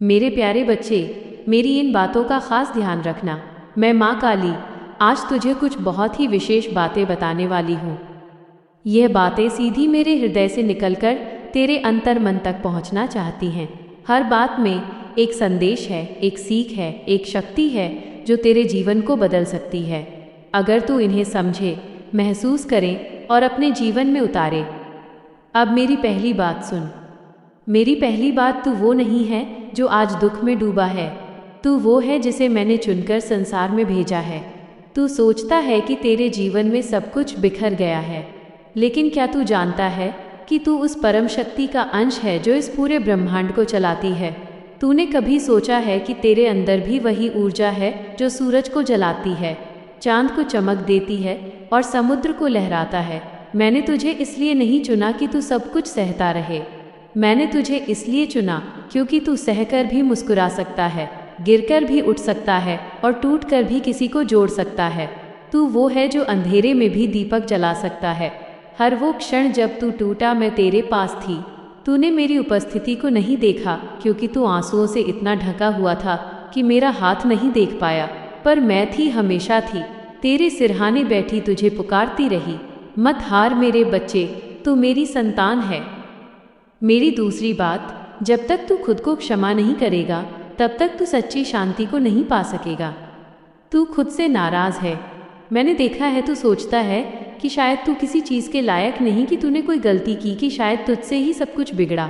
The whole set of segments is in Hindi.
मेरे प्यारे बच्चे, मेरी इन बातों का खास ध्यान रखना। मैं माँ काली आज तुझे कुछ बहुत ही विशेष बातें बताने वाली हूँ। यह बातें सीधी मेरे हृदय से निकलकर तेरे अंतर मन तक पहुँचना चाहती हैं। हर बात में एक संदेश है, एक सीख है, एक शक्ति है जो तेरे जीवन को बदल सकती है, अगर तू इन्हें समझे, महसूस करे और अपने जीवन में उतारे। अब मेरी पहली बात सुन। मेरी पहली बात, तू वो नहीं है जो आज दुख में डूबा है। तू वो है जिसे मैंने चुनकर संसार में भेजा है। तू सोचता है कि तेरे जीवन में सब कुछ बिखर गया है, लेकिन क्या तू जानता है कि तू उस परम शक्ति का अंश है जो इस पूरे ब्रह्मांड को चलाती है। तूने कभी सोचा है कि तेरे अंदर भी वही ऊर्जा है जो सूरज को जलाती है, चांद को चमक देती है और समुद्र को लहराता है। मैंने तुझे इसलिए नहीं चुना कि तू सब कुछ सहता रहे। मैंने तुझे इसलिए चुना क्योंकि तू सहकर भी मुस्कुरा सकता है, गिरकर भी उठ सकता है और टूटकर भी किसी को जोड़ सकता है। तू वो है जो अंधेरे में भी दीपक जला सकता है। हर वो क्षण जब तू टूटा, मैं तेरे पास थी। तूने मेरी उपस्थिति को नहीं देखा क्योंकि तू आंसुओं से इतना ढका हुआ था कि मेरा हाथ नहीं देख पाया, पर मैं थी, हमेशा थी, तेरे सिरहाने बैठी, तुझे पुकारती रही। मत हार मेरे बच्चे, तू मेरी संतान है। मेरी दूसरी बात, जब तक तू खुद को क्षमा नहीं करेगा तब तक तू सच्ची शांति को नहीं पा सकेगा। तू खुद से नाराज़ है। मैंने देखा है, तू सोचता है कि शायद तू किसी चीज़ के लायक नहीं, कि तूने कोई गलती की, कि शायद तुझसे ही सब कुछ बिगड़ा।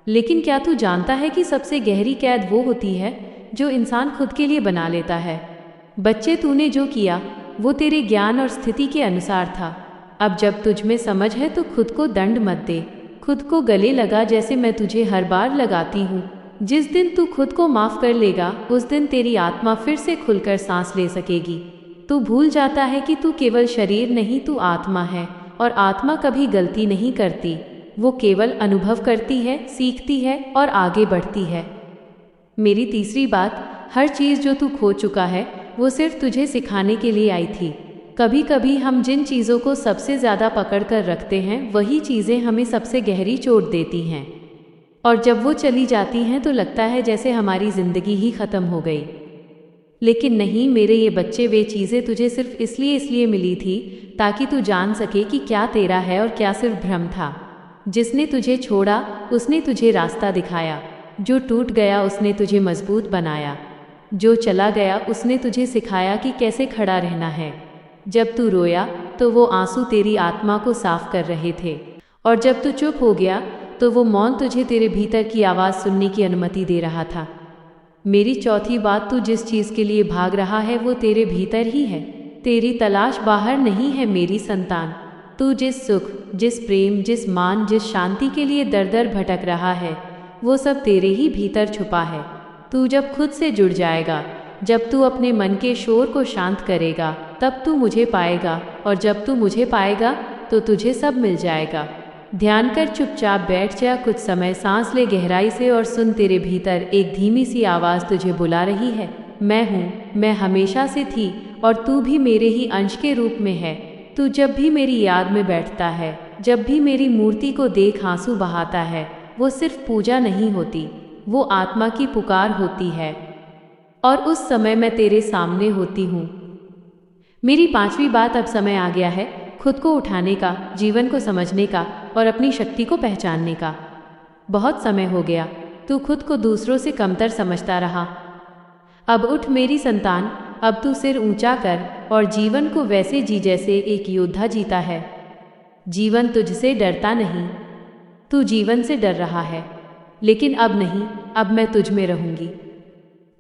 लेकिन क्या तू जानता है कि सबसे गहरी कैद वो होती है जो इंसान खुद के लिए बना लेता है। बच्चे, तूने जो किया वो तेरे ज्ञान और स्थिति के अनुसार था। अब जब तुझ में समझ है तो खुद को दंड मत दे, खुद को गले लगा जैसे मैं तुझे हर बार लगाती हूँ। जिस दिन तू खुद को माफ़ कर लेगा उस दिन तेरी आत्मा फिर से खुलकर सांस ले सकेगी। तू भूल जाता है कि तू केवल शरीर नहीं, तू आत्मा है, और आत्मा कभी गलती नहीं करती। वो केवल अनुभव करती है, सीखती है और आगे बढ़ती है। मेरी तीसरी बात, हर चीज़ जो तू खो चुका है वो सिर्फ तुझे सिखाने के लिए आई थी। कभी कभी हम जिन चीज़ों को सबसे ज़्यादा पकड़ कर रखते हैं वही चीज़ें हमें सबसे गहरी चोट देती हैं, और जब वो चली जाती हैं तो लगता है जैसे हमारी ज़िंदगी ही ख़त्म हो गई। लेकिन नहीं मेरे ये बच्चे, वे चीज़ें तुझे सिर्फ इसलिए मिली थी ताकि तू जान सके कि क्या तेरा है और क्या सिर्फ भ्रम था। जिसने तुझे छोड़ा उसने तुझे रास्ता दिखाया, जो टूट गया उसने तुझे मजबूत बनाया, जो चला गया उसने तुझे सिखाया कि कैसे खड़ा रहना है। जब तू रोया तो वो आंसू तेरी आत्मा को साफ कर रहे थे, और जब तू चुप हो गया तो वो मौन तुझे तेरे भीतर की आवाज़ सुनने की अनुमति दे रहा था। मेरी चौथी बात, तू जिस चीज़ के लिए भाग रहा है वो तेरे भीतर ही है। तेरी तलाश बाहर नहीं है मेरी संतान। तू जिस सुख, जिस प्रेम, जिस मान, जिस शांति के लिए दर दर भटक रहा है वो सब तेरे ही भीतर छुपा है। तू जब खुद से जुड़ जाएगा, जब तू अपने मन के शोर को शांत करेगा तब तू मुझे पाएगा, और जब तू मुझे पाएगा तो तुझे सब मिल जाएगा। ध्यान कर चुपचाप बैठ जा, कुछ समय सांस ले गहराई से और सुन, तेरे भीतर एक धीमी सी आवाज़ तुझे बुला रही है। मैं हूँ, मैं हमेशा से थी और तू भी मेरे ही अंश के रूप में है। तू जब भी मेरी याद में बैठता है, जब भी मेरी मूर्ति को देख आंसू बहाता है, वो सिर्फ पूजा नहीं होती, वो आत्मा की पुकार होती है, और उस समय मैं तेरे सामने होती हूँ। मेरी पांचवी बात, अब समय आ गया है खुद को उठाने का, जीवन को समझने का और अपनी शक्ति को पहचानने का। बहुत समय हो गया तू खुद को दूसरों से कमतर समझता रहा। अब उठ मेरी संतान, अब तू सिर ऊंचा कर और जीवन को वैसे जी जैसे एक योद्धा जीता है। जीवन तुझसे डरता नहीं, तू जीवन से डर रहा है। लेकिन अब नहीं, अब मैं तुझ में रहूंगी,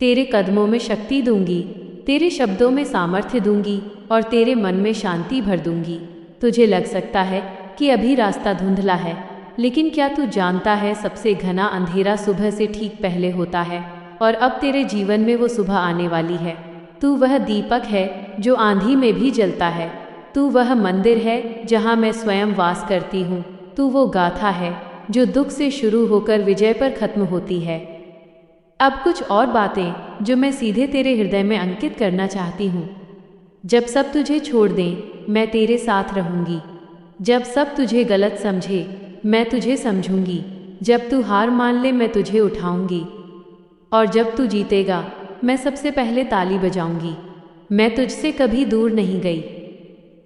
तेरे कदमों में शक्ति दूंगी, तेरे शब्दों में सामर्थ्य दूंगी और तेरे मन में शांति भर दूंगी। तुझे लग सकता है कि अभी रास्ता धुंधला है, लेकिन क्या तू जानता है सबसे घना अंधेरा सुबह से ठीक पहले होता है, और अब तेरे जीवन में वो सुबह आने वाली है। तू वह दीपक है जो आंधी में भी जलता है। तू वह मंदिर है जहाँ मैं स्वयं वास करती हूँ। तू वो गाथा है जो दुख से शुरू होकर विजय पर खत्म होती है। अब कुछ और बातें जो मैं सीधे तेरे हृदय में अंकित करना चाहती हूँ। जब सब तुझे छोड़ दें, मैं तेरे साथ रहूँगी। जब सब तुझे गलत समझे, मैं तुझे समझूंगी। जब तू हार मान ले, मैं तुझे उठाऊंगी। और जब तू जीतेगा मैं सबसे पहले ताली बजाऊंगी। मैं तुझसे कभी दूर नहीं गई,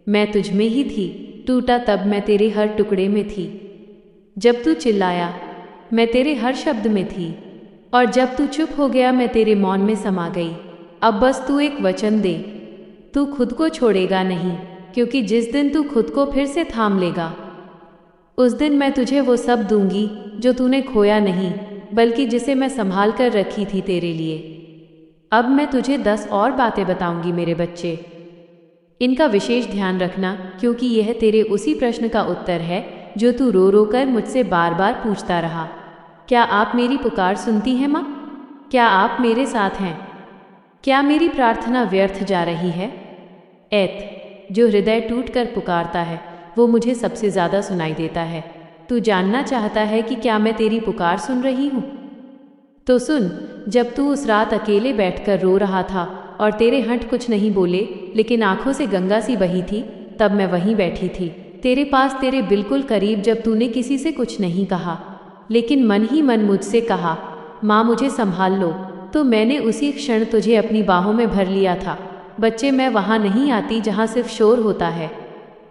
मैं तुझ में ही थी। टूटा तब मैं तेरे हर टुकड़े में थी, जब तू चिल्लाया मैं तेरे हर शब्द में थी, और जब तू चुप हो गया मैं तेरे मौन में समा गई। अब बस तू एक वचन दे, तू खुद को छोड़ेगा नहीं, क्योंकि जिस दिन तू खुद को फिर से थाम लेगा उस दिन मैं तुझे वो सब दूंगी जो तूने खोया नहीं, बल्कि जिसे मैं संभाल कर रखी थी तेरे लिए। अब मैं तुझे 10 और बातें बताऊंगी मेरे बच्चे, इनका विशेष ध्यान रखना, क्योंकि यह तेरे उसी प्रश्न का उत्तर है जो तू रो रो कर मुझसे बार बार पूछता रहा। क्या आप मेरी पुकार सुनती हैं माँ? क्या आप मेरे साथ हैं? क्या मेरी प्रार्थना व्यर्थ जा रही है? ऐत जो हृदय टूट कर पुकारता है वो मुझे सबसे ज़्यादा सुनाई देता है। तू जानना चाहता है कि क्या मैं तेरी पुकार सुन रही हूँ? तो सुन, जब तू उस रात अकेले बैठकर रो रहा था और तेरे हंठ कुछ नहीं बोले लेकिन आंखों से गंगा सी बही थी, तब मैं वहीं बैठी थी तेरे पास, तेरे बिल्कुल करीब, जब तूने किसी से कुछ नहीं कहा लेकिन मन ही मन मुझसे कहा, माँ मुझे संभाल लो, तो मैंने उसी क्षण तुझे अपनी बाहों में भर लिया था। बच्चे, मैं वहाँ नहीं आती जहाँ सिर्फ शोर होता है,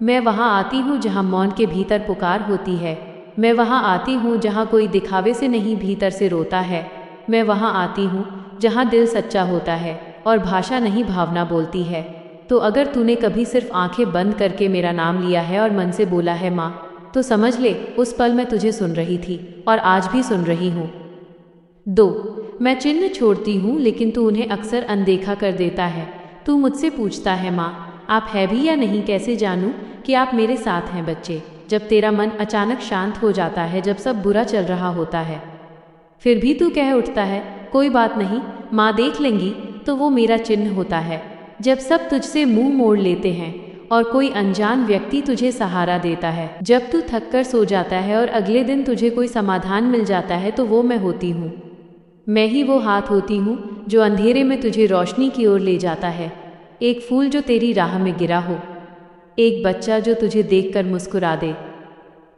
मैं वहाँ आती हूँ जहाँ मौन के भीतर पुकार होती है। मैं वहाँ आती हूँ जहाँ कोई दिखावे से नहीं भीतर से रोता है। मैं वहाँ आती हूँ जहाँ दिल सच्चा होता है और भाषा नहीं भावना बोलती है। तो अगर तूने कभी सिर्फ आंखें बंद करके मेरा नाम लिया है और मन से बोला है माँ, तो समझ ले उस पल मैं तुझे सुन रही थी और आज भी सुन रही हूँ। 2 मैं चिन्ह छोड़ती हूँ लेकिन तू उन्हें अक्सर अनदेखा कर देता है। तू मुझसे पूछता है माँ आप है भी या नहीं, कैसे जानूँ कि आप मेरे साथ हैं? बच्चे, जब तेरा मन अचानक शांत हो जाता है, जब सब बुरा चल रहा होता है, फिर भी तू कह उठता है कोई बात नहीं, माँ देख लेंगी, तो वो मेरा चिन्ह होता है। जब सब तुझसे मुंह मोड़ लेते हैं और कोई अनजान व्यक्ति तुझे सहारा देता है, जब तू थक कर सो जाता है और अगले दिन तुझे कोई समाधान मिल जाता है, तो वो मैं होती हूँ। मैं ही वो हाथ होती हूँ जो अंधेरे में तुझे रोशनी की ओर ले जाता है। एक फूल जो तेरी राह में गिरा हो, एक बच्चा जो तुझे देखकर मुस्कुरा दे,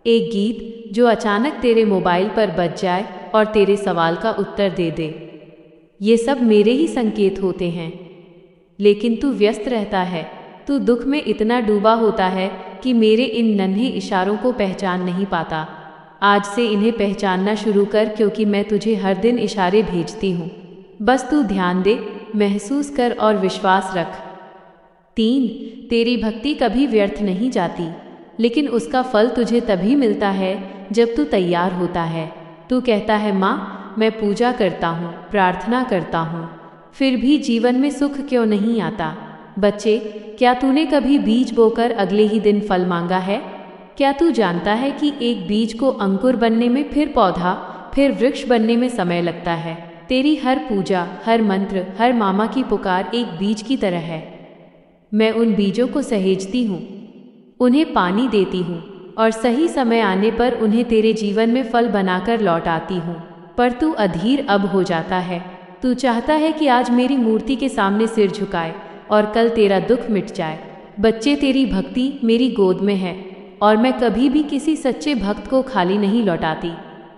एक गीत जो अचानक तेरे मोबाइल पर बज जाए और तेरे सवाल का उत्तर दे दे। ये सब मेरे ही संकेत होते हैं, लेकिन तू व्यस्त रहता है, तू दुख में इतना डूबा होता है कि मेरे इन नन्हे इशारों को पहचान नहीं पाता। आज से इन्हें पहचानना शुरू कर, क्योंकि मैं तुझे हर दिन इशारे भेजती हूँ। बस तू ध्यान दे, महसूस कर और विश्वास रख। 3 तेरी भक्ति कभी व्यर्थ नहीं जाती, लेकिन उसका फल तुझे तभी मिलता है जब तू तैयार होता है। तू कहता है माँ मैं पूजा करता हूँ, प्रार्थना करता हूँ, फिर भी जीवन में सुख क्यों नहीं आता? बच्चे, क्या तूने कभी बीज बोकर अगले ही दिन फल मांगा है? क्या तू जानता है कि एक बीज को अंकुर बनने में, फिर पौधा, फिर वृक्ष बनने में समय लगता है? तेरी हर पूजा, हर मंत्र, हर मामा की पुकार एक बीज की तरह है। मैं उन बीजों को सहेजती हूँ, उन्हें पानी देती हूँ और सही समय आने पर उन्हें तेरे जीवन में फल बनाकर लौट आती हूँ। पर तू अधीर अब हो जाता है। तू चाहता है कि आज मेरी मूर्ति के सामने सिर झुकाए और कल तेरा दुख मिट जाए। बच्चे, तेरी भक्ति मेरी गोद में है और मैं कभी भी किसी सच्चे भक्त को खाली नहीं लौटाती।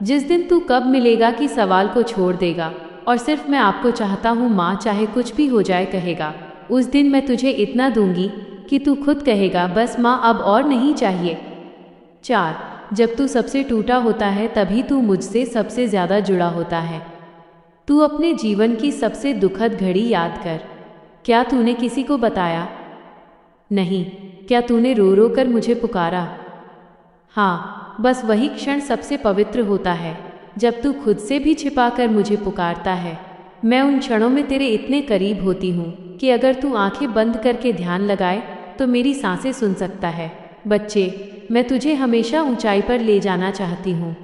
जिस दिन तू कब मिलेगा कि सवाल को छोड़ देगा और सिर्फ मैं आपको चाहता हूँ माँ, चाहे कुछ भी हो जाए कहेगा, उस दिन मैं तुझे इतना दूंगी कि तू खुद कहेगा बस माँ अब और नहीं चाहिए। 4 जब तू सबसे टूटा होता है तभी तू मुझसे सबसे ज़्यादा जुड़ा होता है। तू अपने जीवन की सबसे दुखद घड़ी याद कर। क्या तूने किसी को बताया? नहीं। क्या तूने रो रो कर मुझे पुकारा? हाँ, बस वही क्षण सबसे पवित्र होता है जब तू खुद से भी छिपाकर मुझे पुकारता है। मैं उन क्षणों में तेरे इतने करीब होती हूँ कि अगर तू आंखें बंद करके ध्यान लगाए तो मेरी सांसें सुन सकता है। बच्चे, मैं तुझे हमेशा ऊंचाई पर ले जाना चाहती हूँ,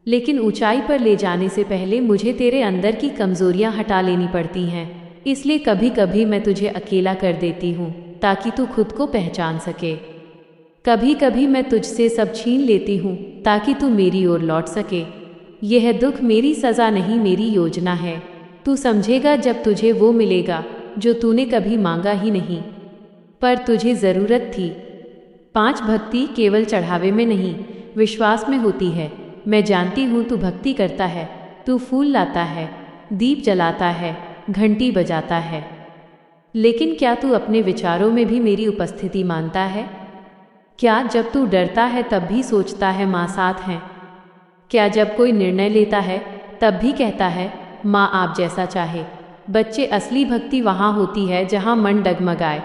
लेकिन ऊंचाई पर ले जाने से पहले मुझे तेरे अंदर की कमजोरियाँ हटा लेनी पड़ती हैं। इसलिए कभी कभी मैं तुझे अकेला कर देती हूँ ताकि तू खुद को पहचान सके। कभी कभी मैं तुझसे सब छीन लेती हूँ ताकि तू मेरी ओर लौट सके। यह दुख मेरी सज़ा नहीं, मेरी योजना है। तू समझेगा जब तुझे वो मिलेगा जो तूने कभी मांगा ही नहीं, पर तुझे ज़रूरत थी। 5 भक्ति केवल चढ़ावे में नहीं, विश्वास में होती है। मैं जानती हूँ तू भक्ति करता है, तू फूल लाता है, दीप जलाता है, घंटी बजाता है। लेकिन क्या तू अपने विचारों में भी मेरी उपस्थिति मानता है? क्या जब तू डरता है तब भी सोचता है माँ साथ हैं? क्या जब कोई निर्णय लेता है तब भी कहता है माँ आप जैसा चाहे? बच्चे, असली भक्ति वहाँ होती है जहाँ मन डगमगाए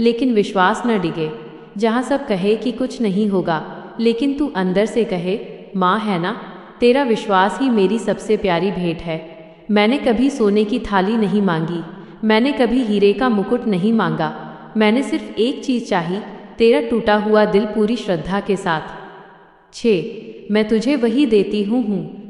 लेकिन विश्वास न डिगे, जहाँ सब कहे कि कुछ नहीं होगा लेकिन तू अंदर से कहे माँ है ना। तेरा विश्वास ही मेरी सबसे प्यारी भेंट है। मैंने कभी सोने की थाली नहीं मांगी, मैंने कभी हीरे का मुकुट नहीं मांगा, मैंने सिर्फ एक चीज़ चाही, तेरा टूटा हुआ दिल पूरी श्रद्धा के साथ। 6. मैं तुझे वही देती हूँ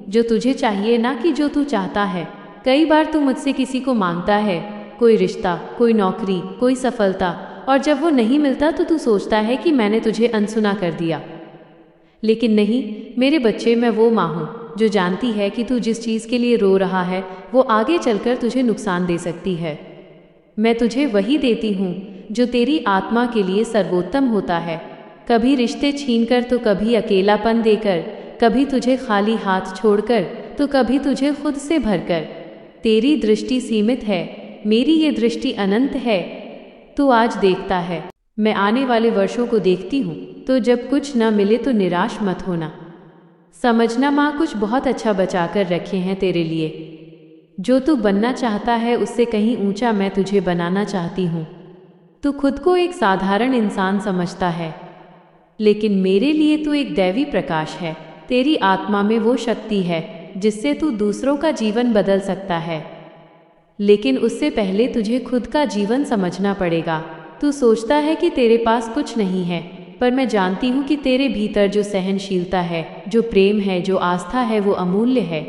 जो तुझे चाहिए, ना कि जो तू चाहता है। कई बार तू मुझसे किसी को मांगता है, कोई रिश्ता, कोई नौकरी, कोई सफलता, और जब वो नहीं मिलता तो तू सोचता है कि मैंने तुझे अनसुना कर दिया। लेकिन नहीं मेरे बच्चे, मैं वो माँ हूँ जो जानती है कि तू जिस चीज़ के लिए रो रहा है वो आगे चलकर तुझे नुकसान दे सकती है। मैं तुझे वही देती हूँ जो तेरी आत्मा के लिए सर्वोत्तम होता है। कभी रिश्ते छीनकर तो कभी अकेलापन देकर, कभी तुझे खाली हाथ छोड़कर तो कभी तुझे खुद से भरकर। तेरी दृष्टि सीमित है, मेरी ये दृष्टि अनंत है। तू आज देखता है, मैं आने वाले वर्षों को देखती हूँ। तो जब कुछ न मिले तो निराश मत होना। समझना माँ कुछ बहुत अच्छा बचा कर रखे हैं तेरे लिए। जो तू बनना चाहता है उससे कहीं ऊंचा मैं तुझे बनाना चाहती हूँ। तू खुद को एक साधारण इंसान समझता है, लेकिन मेरे लिए तू एक दैवी प्रकाश है। तेरी आत्मा में वो शक्ति है जिससे तू दूसरों का जीवन बदल सकता है, लेकिन उससे पहले तुझे खुद का जीवन समझना पड़ेगा। तू सोचता है कि तेरे पास कुछ नहीं है, पर मैं जानती हूँ कि तेरे भीतर जो सहनशीलता है, जो प्रेम है, जो आस्था है, वो अमूल्य है।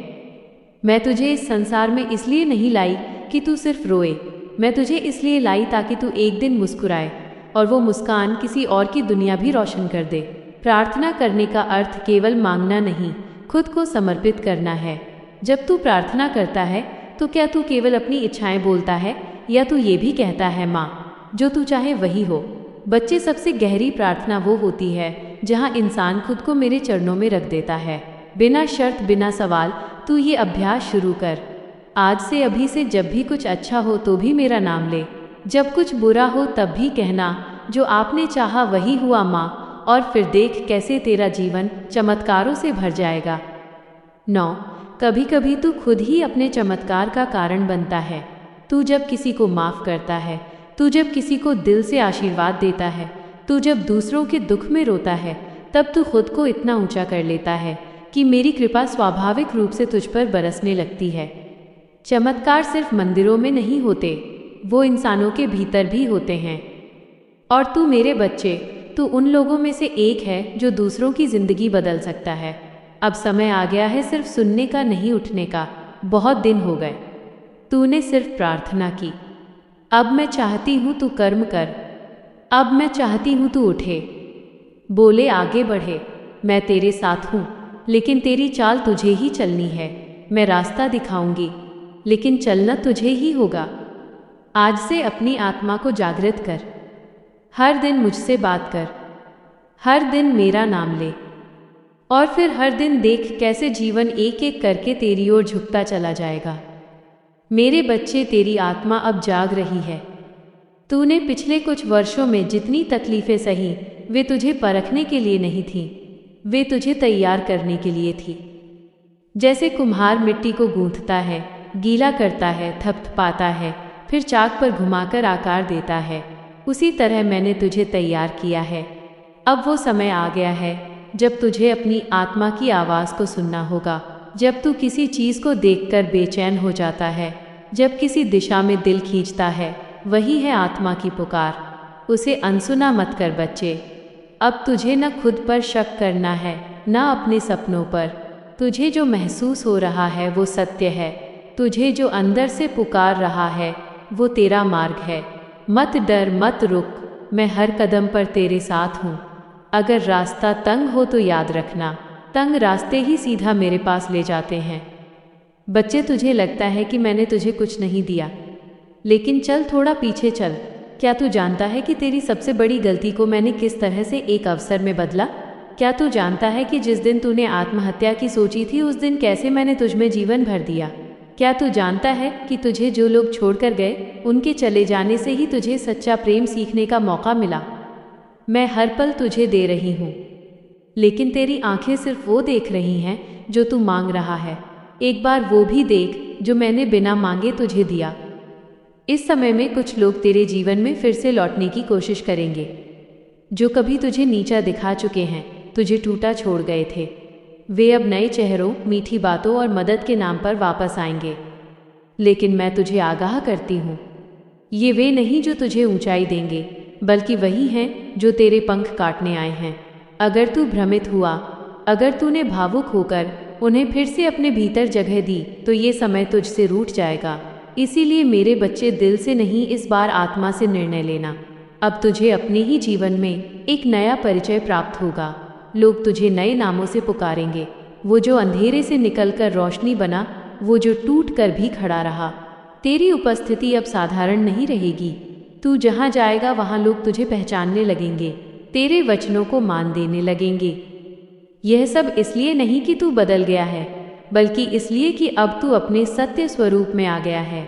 मैं तुझे इस संसार में इसलिए नहीं लाई कि तू सिर्फ रोए, मैं तुझे इसलिए लाई ताकि तू एक दिन मुस्कुराए और वो मुस्कान किसी और की दुनिया भी रोशन कर दे। प्रार्थना करने का अर्थ केवल मांगना नहीं, खुद को समर्पित करना है। जब तू प्रार्थना करता है तो क्या तू केवल अपनी इच्छाएं बोलता है, या तू ये भी कहता है माँ जो तू चाहे वही हो? बच्चे, सबसे गहरी प्रार्थना वो होती है जहाँ इंसान खुद को मेरे चरणों में रख देता है, बिना शर्त, बिना सवाल। तू ये अभ्यास शुरू कर आज से, अभी से। जब भी कुछ अच्छा हो तो भी मेरा नाम ले, जब कुछ बुरा हो तब भी कहना जो आपने चाहा वही हुआ माँ, और फिर देख कैसे तेरा जीवन चमत्कारों से भर जाएगा। 9. कभी कभी तू खुद ही अपने चमत्कार का कारण बनता है। तू जब किसी को माफ़ करता है, तू जब किसी को दिल से आशीर्वाद देता है, तू जब दूसरों के दुख में रोता है, तब तू खुद को इतना ऊंचा कर लेता है कि मेरी कृपा स्वाभाविक रूप से तुझ पर बरसने लगती है। चमत्कार सिर्फ मंदिरों में नहीं होते, वो इंसानों के भीतर भी होते हैं। और तू मेरे बच्चे, तू उन लोगों में से एक है जो दूसरों की ज़िंदगी बदल सकता है। अब समय आ गया है सिर्फ सुनने का, नहीं उठने का। बहुत दिन हो गए तूने सिर्फ प्रार्थना की, अब मैं चाहती हूँ तू कर्म कर। अब मैं चाहती हूँ तू उठे, बोले, आगे बढ़े। मैं तेरे साथ हूँ, लेकिन तेरी चाल तुझे ही चलनी है। मैं रास्ता दिखाऊंगी, लेकिन चलना तुझे ही होगा। आज से अपनी आत्मा को जागृत कर, हर दिन मुझसे बात कर, हर दिन मेरा नाम ले, और फिर हर दिन देख कैसे जीवन एक एक करके तेरी ओर झुकता चला जाएगा। मेरे बच्चे, तेरी आत्मा अब जाग रही है। तूने पिछले कुछ वर्षों में जितनी तकलीफ़ें सही, वे तुझे परखने के लिए नहीं थीं, वे तुझे तैयार करने के लिए थी। जैसे कुम्हार मिट्टी को गूंथता है, गीला करता है, थपथपाता है, फिर चाक पर घुमाकर आकार देता है, उसी तरह मैंने तुझे तैयार किया है। अब वो समय आ गया है जब तुझे अपनी आत्मा की आवाज़ को सुनना होगा। जब तू किसी चीज़ को देखकर बेचैन हो जाता है, जब किसी दिशा में दिल खींचता है, वही है आत्मा की पुकार। उसे अनसुना मत कर बच्चे। अब तुझे न खुद पर शक करना है, न अपने सपनों पर। तुझे जो महसूस हो रहा है वो सत्य है। तुझे जो अंदर से पुकार रहा है वो तेरा मार्ग है। मत डर, मत रुक, मैं हर कदम पर तेरे साथ हूँ। अगर रास्ता तंग हो तो याद रखना, तंग रास्ते ही सीधा मेरे पास ले जाते हैं। बच्चे, तुझे लगता है कि मैंने तुझे कुछ नहीं दिया, लेकिन चल थोड़ा पीछे चल। क्या तू जानता है कि तेरी सबसे बड़ी गलती को मैंने किस तरह से एक अवसर में बदला? क्या तू जानता है कि जिस दिन तूने आत्महत्या की सोची थी उस दिन कैसे मैंने तुझ में जीवन भर दिया? क्या तू जानता है कि तुझे जो लोग छोड़कर गए, उनके चले जाने से ही तुझे सच्चा प्रेम सीखने का मौका मिला। मैं हर पल तुझे दे रही हूँ, लेकिन तेरी आंखें सिर्फ वो देख रही हैं जो तू मांग रहा है। एक बार वो भी देख जो मैंने बिना मांगे तुझे दिया। इस समय में कुछ लोग तेरे जीवन में फिर से लौटने की कोशिश करेंगे, जो कभी तुझे नीचा दिखा चुके हैं, तुझे टूटा छोड़ गए थे। वे अब नए चेहरों, मीठी बातों और मदद के नाम पर वापस आएंगे। लेकिन मैं तुझे आगाह करती हूँ, ये वे नहीं जो तुझे ऊंचाई देंगे, बल्कि वही हैं जो तेरे पंख काटने आए हैं। अगर तू भ्रमित हुआ, अगर तूने भावुक होकर उन्हें फिर से अपने भीतर जगह दी, तो ये समय तुझसे रूठ जाएगा। इसीलिए मेरे बच्चे, दिल से नहीं, इस बार आत्मा से निर्णय लेना। अब तुझे अपने ही जीवन में एक नया परिचय प्राप्त होगा। लोग तुझे नए नामों से पुकारेंगे। वो जो अंधेरे से निकलकर रोशनी बना, वो जो टूट कर भी खड़ा रहा। तेरी उपस्थिति अब साधारण नहीं रहेगी। तू जहाँ जाएगा वहाँ लोग तुझे पहचानने लगेंगे, तेरे वचनों को मान देने लगेंगे। यह सब इसलिए नहीं कि तू बदल गया है, बल्कि इसलिए कि अब तू अपने सत्य स्वरूप में आ गया है।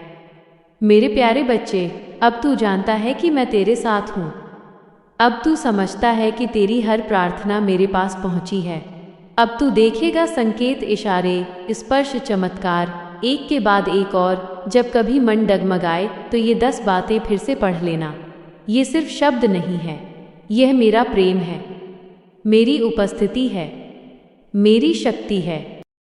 मेरे प्यारे बच्चे, अब तू जानता है कि मैं तेरे साथ हूँ। अब तू समझता है कि तेरी हर प्रार्थना मेरे पास पहुँची है। अब तू देखेगा संकेत, इशारे, स्पर्श, चमत्कार, एक के बाद एक। और जब कभी मन डगमगाए तो ये 10 बातें फिर से पढ़ लेना। ये सिर्फ शब्द नहीं है, यह मेरा प्रेम है, मेरी उपस्थिति है, मेरी शक्ति है।